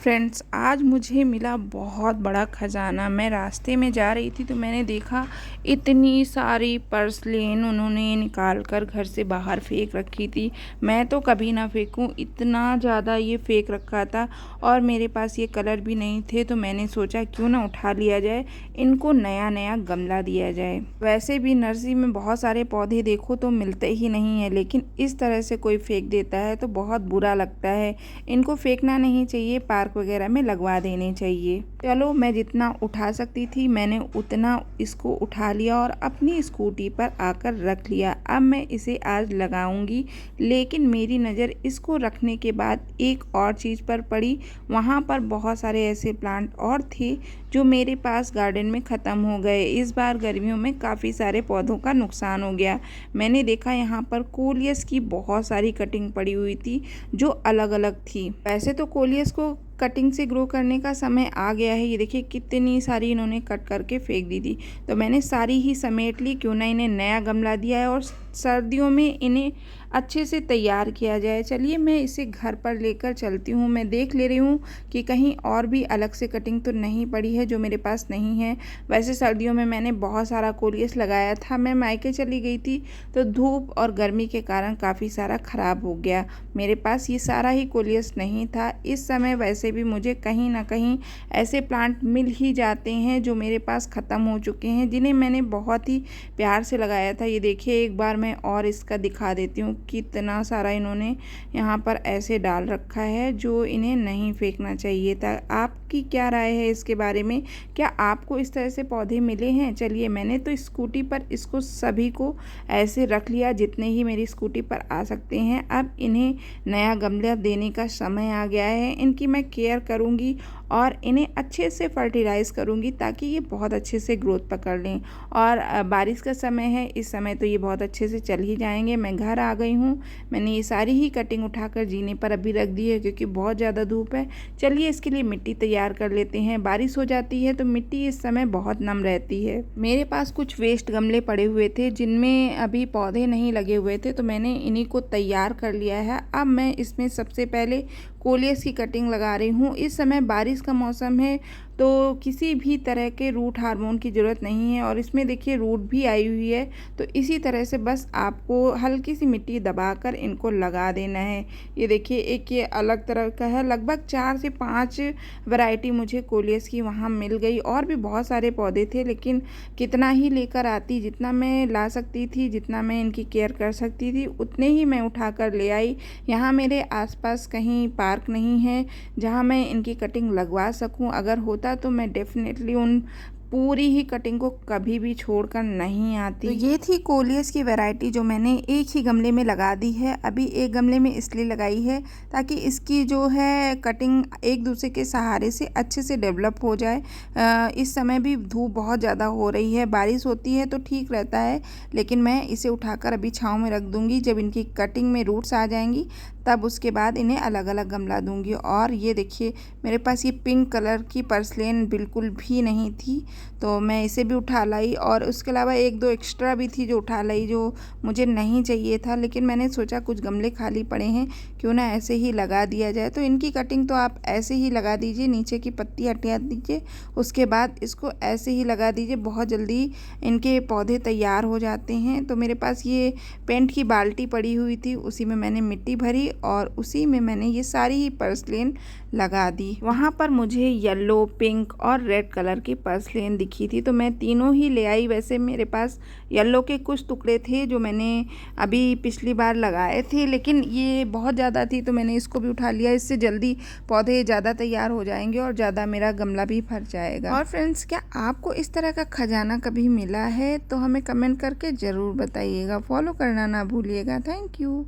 Friends, आज मुझे मिला बहुत बड़ा खजाना। मैं रास्ते में जा रही थी तो मैंने देखा इतनी सारी पर्सलेन उन्होंने निकाल कर घर से बाहर फेंक रखी थी। मैं तो कभी ना फेंकूं, इतना ज़्यादा ये फेंक रखा था और मेरे पास ये कलर भी नहीं थे। तो मैंने सोचा क्यों ना उठा लिया जाए, इनको नया नया गमला दिया जाए। वैसे भी नर्सरी में बहुत सारे पौधे देखो तो मिलते ही नहीं है, लेकिन इस तरह से कोई फेंक देता है तो बहुत बुरा लगता है। इनको फेंकना नहीं चाहिए, पार्क वगैरह में लगवा देने चाहिए। चलो, मैं जितना उठा सकती थी मैंने उतना इसको उठा लिया और अपनी स्कूटी पर आकर रख लिया। अब मैं इसे आज लगाऊंगी, लेकिन मेरी नज़र इसको रखने के बाद एक और चीज़ पर पड़ी। वहाँ पर बहुत सारे ऐसे प्लांट और थे जो मेरे पास गार्डन में ख़त्म हो गए। इस बार गर्मियों में काफ़ी सारे पौधों का नुकसान हो गया। मैंने देखा यहाँ पर कोलियस की बहुत सारी कटिंग पड़ी हुई थी जो अलग अलग थी। वैसे तो कोलियस को कटिंग से ग्रो करने का समय आ गया है। ये देखिए कितनी सारी इन्होंने कट करके फेंक दी थी, तो मैंने सारी ही समेट ली। क्यों ना इन्हें नया गमला दिया है और सर्दियों में इन्हें अच्छे से तैयार किया जाए। चलिए, मैं इसे घर पर लेकर चलती हूँ। मैं देख ले रही हूँ कि कहीं और भी अलग से कटिंग तो नहीं पड़ी है जो मेरे पास नहीं है। वैसे सर्दियों में मैंने बहुत सारा कोलियस लगाया था। मैं मायके चली गई थी तो धूप और गर्मी के कारण काफ़ी सारा ख़राब हो गया। मेरे पास ये सारा ही कोलियस नहीं था। इस समय वैसे भी मुझे कहीं ना कहीं ऐसे प्लांट मिल ही जाते हैं जो मेरे पास ख़त्म हो चुके हैं, जिन्हें मैंने बहुत ही प्यार से लगाया था। ये देखिए, एक बार मैं और इसका दिखा देती हूँ। कितना सारा इन्होंने यहाँ पर ऐसे डाल रखा है जो इन्हें नहीं फेंकना चाहिए था। आपकी क्या राय है इसके बारे में? क्या आपको इस तरह से पौधे मिले हैं? चलिए, मैंने तो स्कूटी पर इसको सभी को ऐसे रख लिया जितने ही मेरी स्कूटी पर आ सकते हैं। अब इन्हें नया गमला देने का समय आ गया है। इनकी मैं केयर करूँगी और इन्हें अच्छे से फर्टिलाइज़ करूँगी ताकि ये बहुत अच्छे से ग्रोथ पकड़ लें। और बारिश का समय है, इस समय तो ये बहुत अच्छे से चल ही जाएंगे। मैं घर आ गई हूँ। मैंने ये सारी ही कटिंग उठाकर जीने पर अभी रख दी है क्योंकि बहुत ज़्यादा धूप है। चलिए, इसके लिए मिट्टी तैयार कर लेते हैं। बारिश हो जाती है तो मिट्टी इस समय बहुत नम रहती है। मेरे पास कुछ वेस्ट गमले पड़े हुए थे जिनमें अभी पौधे नहीं लगे हुए थे, तो मैंने इन्हीं को तैयार कर लिया है। अब मैं इसमें सबसे पहले कोलियस की कटिंग लगा रही हूँ। इस समय बारिश का मौसम है तो किसी भी तरह के रूट हार्मोन की ज़रूरत नहीं है और इसमें देखिए रूट भी आई हुई है। तो इसी तरह से बस आपको हल्की सी मिट्टी दबाकर इनको लगा देना है। ये देखिए, एक ये अलग तरह का है। लगभग 4 से 5 वैरायटी मुझे कोलियस की वहाँ मिल गई। और भी बहुत सारे पौधे थे, लेकिन कितना ही लेकर आती, जितना मैं ला सकती थी, जितना मैं इनकी केयर कर सकती थी, उतने ही मैं उठा कर ले आई। यहाँ मेरे आसपास कहीं पार्क नहीं है जहाँ मैं इनकी कटिंग लगवा सकूँ। अगर होता तो मैं डेफिनेटली उन पूरी ही कटिंग को कभी भी छोड़कर नहीं आती। तो ये थी कोलियस की वैरायटी जो मैंने एक ही गमले में लगा दी है। अभी एक गमले में इसलिए लगाई है ताकि इसकी जो है कटिंग एक दूसरे के सहारे से अच्छे से डेवलप हो जाए। इस समय भी धूप बहुत ज़्यादा हो रही है, बारिश होती है तो ठीक रहता है, लेकिन मैं इसे उठाकर अभी छाँव में रख दूँगी। जब इनकी कटिंग में रूट्स आ जाएंगी तब उसके बाद इन्हें अलग अलग गमला दूंगी। और ये देखिए, मेरे पास ये पिंक कलर की पर्सलेन बिल्कुल भी नहीं थी, तो मैं इसे भी उठा लाई। और उसके अलावा एक दो एक्स्ट्रा भी थी जो उठा लाई, जो मुझे नहीं चाहिए था, लेकिन मैंने सोचा कुछ गमले खाली पड़े हैं, क्यों ना ऐसे ही लगा दिया जाए। तो इनकी कटिंग तो आप ऐसे ही लगा दीजिए, नीचे की पत्ती हटा दीजिए, उसके बाद इसको ऐसे ही लगा दीजिए। बहुत जल्दी इनके पौधे तैयार हो जाते हैं। तो मेरे पास ये पेंट की बाल्टी पड़ी हुई थी, उसी में मैंने मिट्टी भरी और उसी में मैंने ये सारी ही पर्सलेन लगा दी। वहाँ पर मुझे येलो, पिंक और रेड कलर की पर्सलेन दिखी थी तो मैं तीनों ही ले आई। वैसे मेरे पास येलो के कुछ टुकड़े थे जो मैंने अभी पिछली बार लगाए थे, लेकिन ये बहुत ज़्यादा थी तो मैंने इसको भी उठा लिया। इससे जल्दी पौधे ज़्यादा तैयार हो जाएंगे और ज़्यादा मेरा गमला भी भर जाएगा। और फ्रेंड्स, क्या आपको इस तरह का खजाना कभी मिला है तो हमें कमेंट करके ज़रूर बताइएगा। फॉलो करना ना भूलिएगा। Thank you.